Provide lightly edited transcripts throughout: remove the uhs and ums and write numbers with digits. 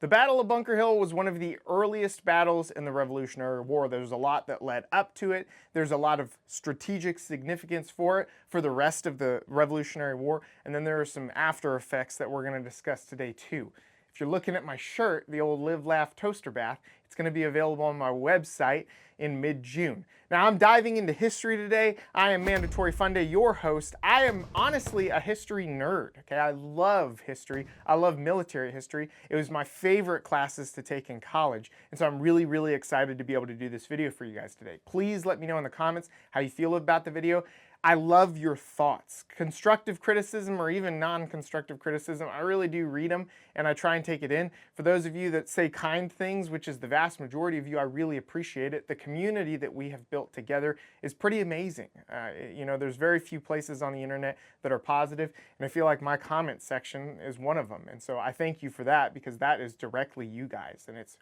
The Battle of Bunker Hill was one of the earliest battles in the Revolutionary War. There's a lot that led up to it. There's a lot of strategic significance for it for the rest of the Revolutionary War. And then there are some after effects that we're going to discuss today too. If you're looking at my shirt, the old Live Laugh Toaster Bath, it's going to be available on my website in mid-June. Now I'm diving into history today. I am Mandatory Fun Day, your host. I am honestly a history nerd. Okay, I love history. I love military history. It was my favorite classes to take in college. And so I'm really excited to be able to do this video for you guys today. Please let me know in the comments how you feel about the video. I love your thoughts. Constructive criticism or even non-constructive criticism, I really do read them and I try and take it in. For those of you that say kind things, which is the vast majority of you, I really appreciate it. The community that we have built together is pretty amazing. You know, there's very few places on the internet that are positive, and I feel like my comment section is one of them. And so I thank you for that, because that is directly you guys, and it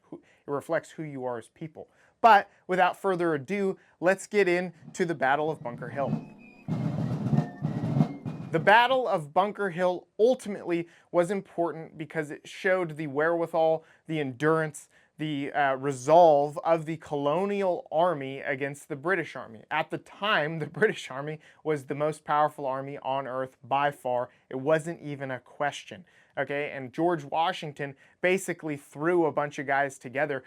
reflects who you are as people. But without further ado, let's get into the Battle of Bunker Hill. The Battle of Bunker Hill ultimately was important because it showed the wherewithal, the endurance, the resolve of the colonial army against the British army. At the time, the British army was the most powerful army on earth by far. It wasn't even a question. Okay, and George Washington basically threw a bunch of guys together.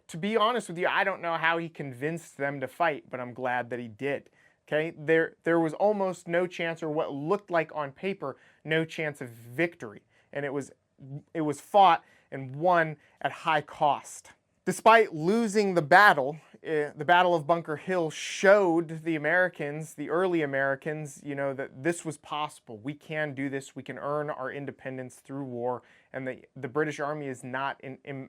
To be honest with you, I don't know how he convinced them to fight, but I'm glad that he did. Okay, there was almost no chance, or what looked like on paper, no chance of victory. And it was fought and won at high cost. Despite losing the Battle of Bunker Hill showed the Americans, the early Americans, you know, that this was possible. We can do this. We can earn our independence through war. And the British Army is not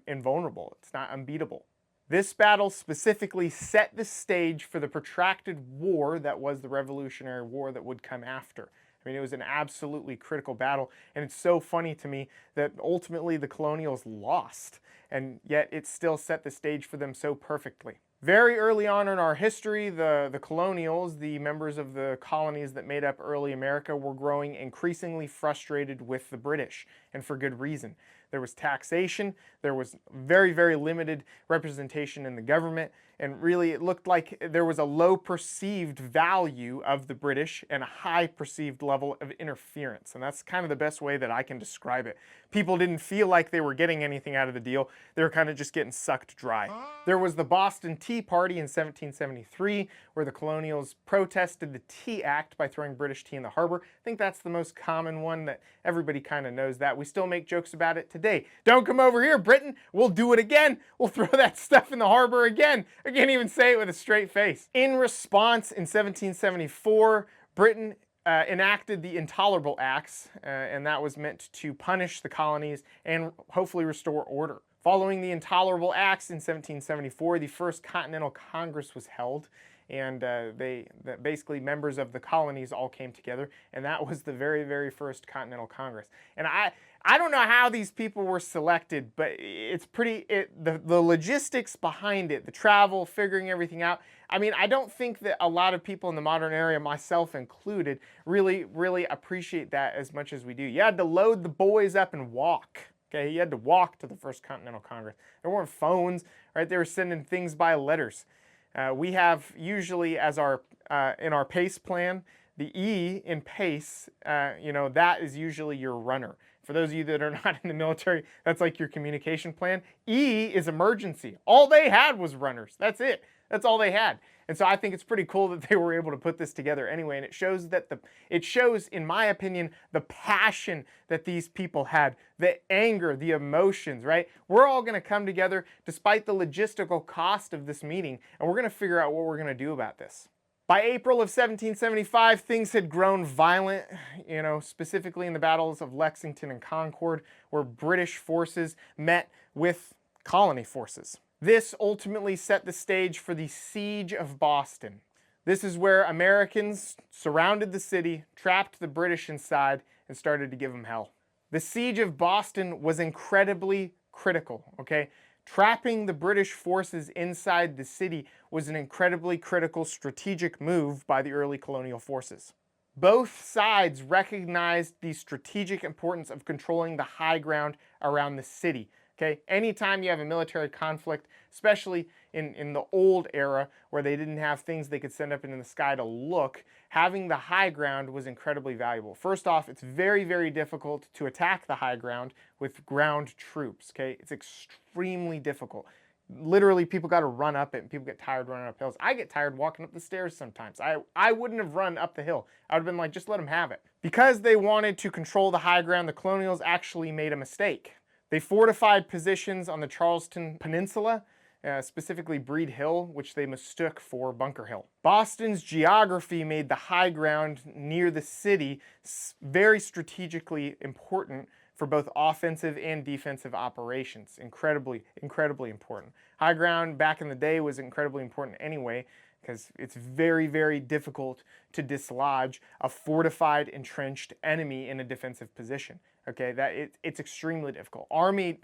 invulnerable. It's not unbeatable. This battle specifically set the stage for the protracted war that was the Revolutionary War that would come after. I mean, it was an absolutely critical battle, and it's so funny to me that ultimately the colonials lost, and yet it still set the stage for them so perfectly. Very early on in our history, the colonials, the members of the colonies that made up early America, were growing increasingly frustrated with the British, and for good reason. There was taxation, there was very limited representation in the government, and really it looked like there was a low perceived value of the British and a high perceived level of interference. And that's kind of the best way that I can describe it. People didn't feel like they were getting anything out of the deal. They were kind of just getting sucked dry. There was the Boston Tea Party in 1773, where the colonials protested the Tea Act by throwing British tea in the harbor. I think that's the most common one that everybody kind of knows that. We still make jokes about it today. Don't come over here, Britain. We'll do it again. We'll throw that stuff in the harbor again. I can't even say it with a straight face. In response, in 1774, Britain enacted the Intolerable Acts, and that was meant to punish the colonies and hopefully restore order. Following the Intolerable Acts in 1774, the First Continental Congress was held, and basically members of the colonies all came together, and that was the very first Continental Congress. And I don't know how these people were selected, but it's the logistics behind it, the travel, figuring everything out. I mean, I don't think that a lot of people in the modern era, myself included, really appreciate that as much as we do. You had to load the boys up and walk. Okay, you had to walk to the First Continental Congress. There weren't phones, right? They were sending things by letters. We have usually as in our PACE plan, the E in PACE, you know, that is usually your runner. For those of you that are not in the military, that's like your communication plan. E is emergency. All they had was runners. That's it. That's all they had. And so I think it's pretty cool that they were able to put this together anyway. And it shows, in my opinion, the passion that these people had, the anger, the emotions, right? We're all going to come together despite the logistical cost of this meeting, and we're going to figure out what we're going to do about this. By April of 1775, things had grown violent, you know, specifically in the battles of Lexington and Concord, where British forces met with colony forces. This ultimately set the stage for the Siege of Boston. This is where Americans surrounded the city, trapped the British inside, and started to give them hell. The Siege of Boston was incredibly critical, okay? Trapping the British forces inside the city was an incredibly critical strategic move by the early colonial forces. Both sides recognized the strategic importance of controlling the high ground around the city. Okay, anytime you have a military conflict, especially in the old era where they didn't have things they could send up into the sky to look, having the high ground was incredibly valuable. First off, it's very, very difficult to attack the high ground with ground troops. Okay, it's extremely difficult. Literally, people got to run up it, and people get tired running up hills. I get tired walking up the stairs sometimes. I wouldn't have run up the hill. I would have been like, just let them have it. Because they wanted to control the high ground, the colonials actually made a mistake. They fortified positions on the Charleston Peninsula, specifically Breed Hill, which they mistook for Bunker Hill. Boston's geography made the high ground near the city very strategically important for both offensive and defensive operations. Incredibly, incredibly important. High ground back in the day was incredibly important anyway, because it's very, very difficult to dislodge a fortified, entrenched enemy in a defensive position. Okay, it's extremely difficult.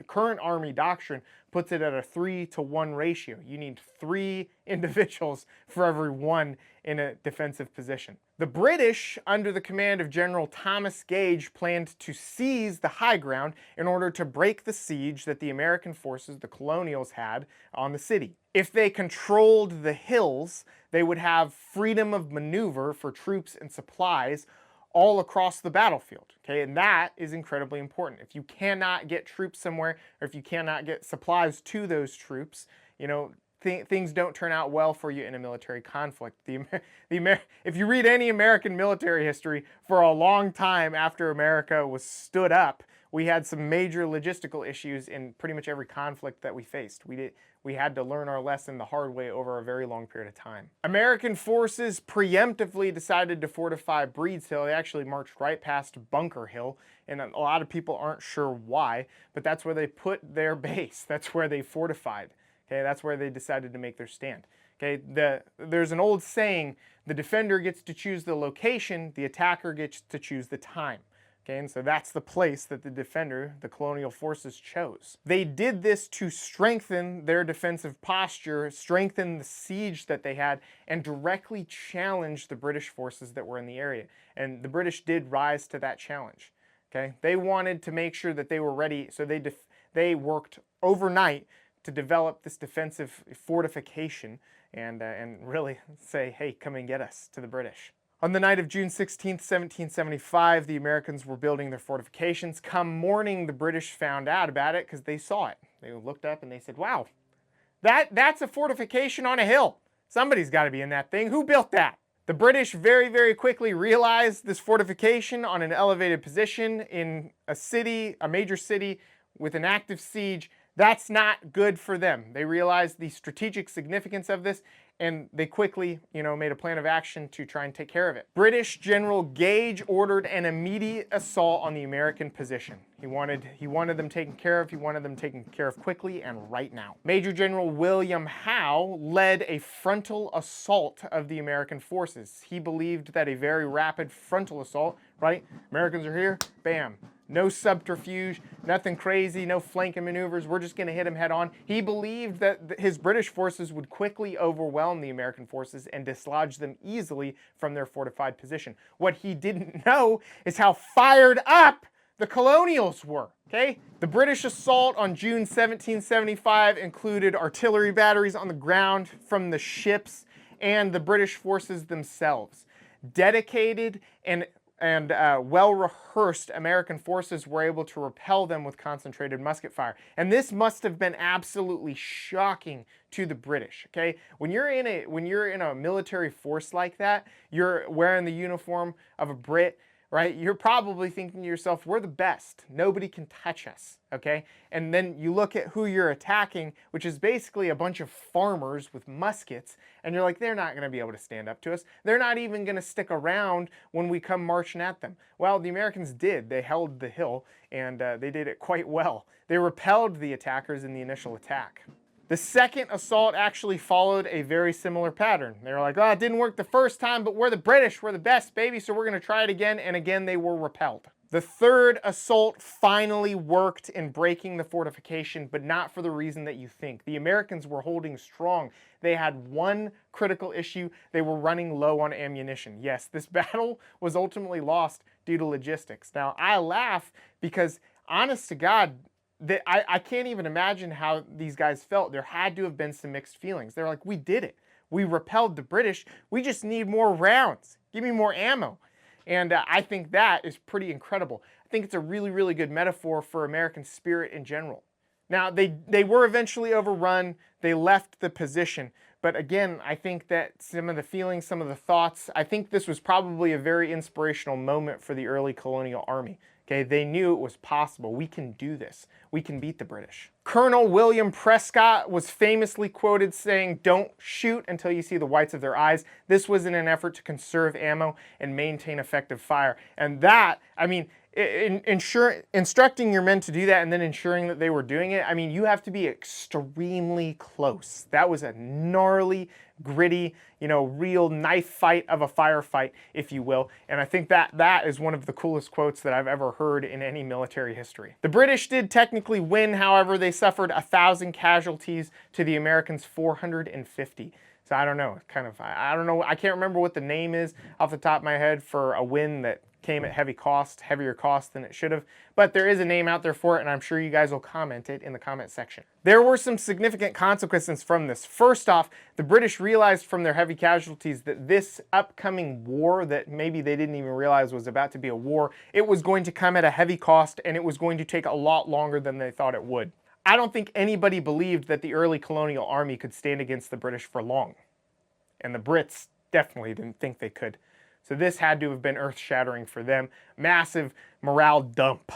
Current Army doctrine puts it at a 3-to-1 ratio. You need 3 individuals for every 1 in a defensive position. The British, under the command of General Thomas Gage, planned to seize the high ground in order to break the siege that the American forces, the colonials, had on the city. If they controlled the hills, they would have freedom of maneuver for troops and supplies all across the battlefield, okay? And that is incredibly important. If you cannot get troops somewhere, or if you cannot get supplies to those troops, you know, things don't turn out well for you in a military conflict. If you read any American military history, for a long time after America was stood up, we had some major logistical issues in pretty much every conflict that we faced. We had to learn our lesson the hard way over a very long period of time. American forces preemptively decided to fortify Breed's Hill. They actually marched right past Bunker Hill, and a lot of people aren't sure why, but that's where they put their base. That's where they fortified. Okay, that's where they decided to make their stand. Okay, there's an old saying, the defender gets to choose the location, the attacker gets to choose the time. Okay, and so that's the place that the defender, the colonial forces, chose. They did this to strengthen their defensive posture, strengthen the siege that they had, and directly challenge the British forces that were in the area. And the British did rise to that challenge. Okay, they wanted to make sure that they were ready, so they worked overnight to develop this defensive fortification and really say, hey, come and get us, to the British. On the night of June 16th, 1775, the Americans were building their fortifications. Come morning, the British found out about it because they saw it. They looked up and they said, wow, that's a fortification on a hill. Somebody's got to be in that thing. Who built that? The British very, very quickly realized this fortification on an elevated position in a city, a major city with an active siege. That's not good for them. They realized the strategic significance of this, and they quickly, made a plan of action to try and take care of it. British General Gage ordered an immediate assault on the American position. He wanted them taken care of. He wanted them taken care of quickly and right now. Major General William Howe led a frontal assault of the American forces. He believed that a very rapid frontal assault, right? Americans are here, bam. No subterfuge, nothing crazy, no flanking maneuvers. We're just going to hit them head on. He believed that his British forces would quickly overwhelm the American forces and dislodge them easily from their fortified position. What he didn't know is how fired up the colonials were. Okay? The British assault on June 1775 included artillery batteries on the ground from the ships and the British forces themselves. Dedicated and well-rehearsed American forces were able to repel them with concentrated musket fire. And this must have been absolutely shocking to the British, okay? When you're in a military force like that, you're wearing the uniform of a Brit, right? You're probably thinking to yourself, we're the best. Nobody can touch us, okay? And then you look at who you're attacking, which is basically a bunch of farmers with muskets, and you're like, they're not going to be able to stand up to us. They're not even going to stick around when we come marching at them. Well, the Americans did. They held the hill, and they did it quite well. They repelled the attackers in the initial attack. The second assault actually followed a very similar pattern. They were like, oh, it didn't work the first time, but we're the British, we're the best, baby, so we're going to try it again, and again they were repelled. The third assault finally worked in breaking the fortification, but not for the reason that you think. The Americans were holding strong. They had one critical issue. They were running low on ammunition. Yes, this battle was ultimately lost due to logistics. Now, I laugh because, honest to God, I can't even imagine how these guys felt. There had to have been some mixed feelings. They're like, we did it. We repelled the British. We just need more rounds. Give me more ammo. And I think that is pretty incredible. I think it's a really, really good metaphor for American spirit in general. Now, they were eventually overrun. They left the position. But again, I think that some of the feelings, some of the thoughts, I think this was probably a very inspirational moment for the early colonial army. Okay, they knew it was possible. We can do this. We can beat the British. Colonel William Prescott was famously quoted saying, "Don't shoot until you see the whites of their eyes." This was in an effort to conserve ammo and maintain effective fire. And that, I mean, instructing your men to do that and then ensuring that they were doing it, I mean, you have to be extremely close. That was a gnarly, gritty, real knife fight of a firefight, if you will. And I think that is one of the coolest quotes that I've ever heard in any military history. The British did technically win, however, they suffered 1,000 casualties to the Americans' 450. So I don't know, I don't know, I can't remember what the name is off the top of my head for a win that came at heavier cost than it should have, but there is a name out there for it, and I'm sure you guys will comment it in the comment section. There were some significant consequences from this. First off, the British realized from their heavy casualties that this upcoming war that maybe they didn't even realize was about to be a war, it was going to come at a heavy cost, and it was going to take a lot longer than they thought it would. I don't think anybody believed that the early colonial army could stand against the British for long, and the Brits definitely didn't think they could. So this had to have been earth-shattering for them. Massive morale dump.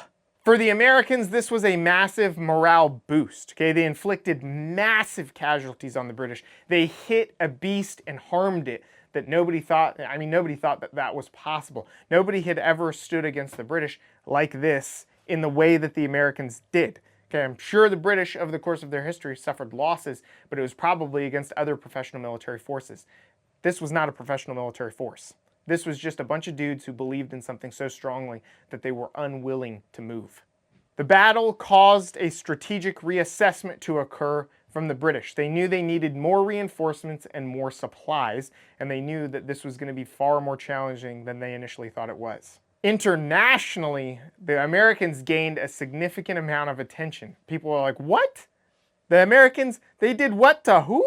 For the Americans, this was a massive morale boost. Okay, they inflicted massive casualties on the British. They hit a beast and harmed it that nobody thought, nobody thought that that was possible. Nobody had ever stood against the British like this in the way that the Americans did. Okay, I'm sure the British, over the course of their history, suffered losses, but it was probably against other professional military forces. This was not a professional military force. This was just a bunch of dudes who believed in something so strongly that they were unwilling to move. The battle caused a strategic reassessment to occur from the British. They knew they needed more reinforcements and more supplies, and they knew that this was going to be far more challenging than they initially thought it was. Internationally, the Americans gained a significant amount of attention. People were like, what? The Americans, they did what to who?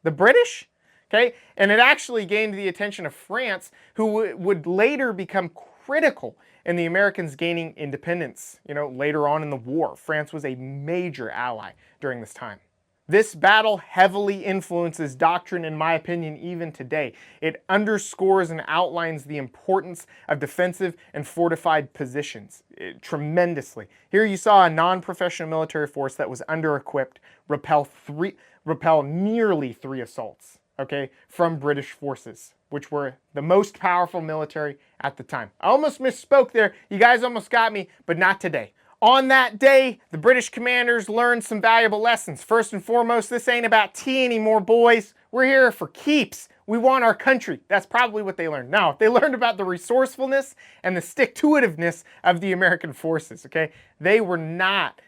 The British? Okay, and it actually gained the attention of France, who would later become critical in the Americans gaining independence. Later on in the war, France was a major ally during this time. This battle heavily influences doctrine, in my opinion, even today. It underscores and outlines the importance of defensive and fortified positions tremendously. Here you saw a non-professional military force that was under-equipped repel nearly 3 assaults. Okay, from British forces, which were the most powerful military at the time. I almost misspoke there. You guys almost got me, but not today. On that day, the British commanders learned some valuable lessons. First and foremost, this ain't about tea anymore, boys. We're here for keeps. We want our country. That's probably what they learned. No, they learned about the resourcefulness and the stick-to-itiveness of the American forces, okay? They were not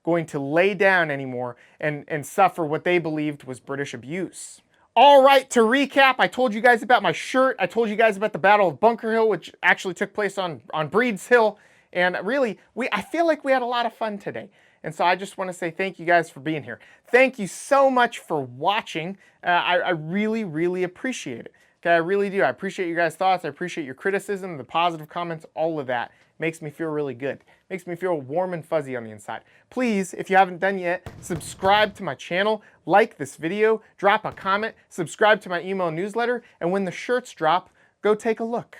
going to lay down anymore and suffer what they believed was British abuse. All right, to recap, I told you guys about my shirt. I told you guys about the Battle of Bunker Hill, which actually took place on Breed's Hill. And really, I feel like we had a lot of fun today. And so I just want to say thank you guys for being here. Thank you so much for watching. I really, really appreciate it. Okay, I really do. I appreciate you guys' thoughts. I appreciate your criticism, the positive comments, all of that. Makes me feel really good. Makes me feel warm and fuzzy on the inside. Please, if you haven't done yet, subscribe to my channel, like this video, drop a comment, subscribe to my email newsletter, and when the shirts drop, go take a look.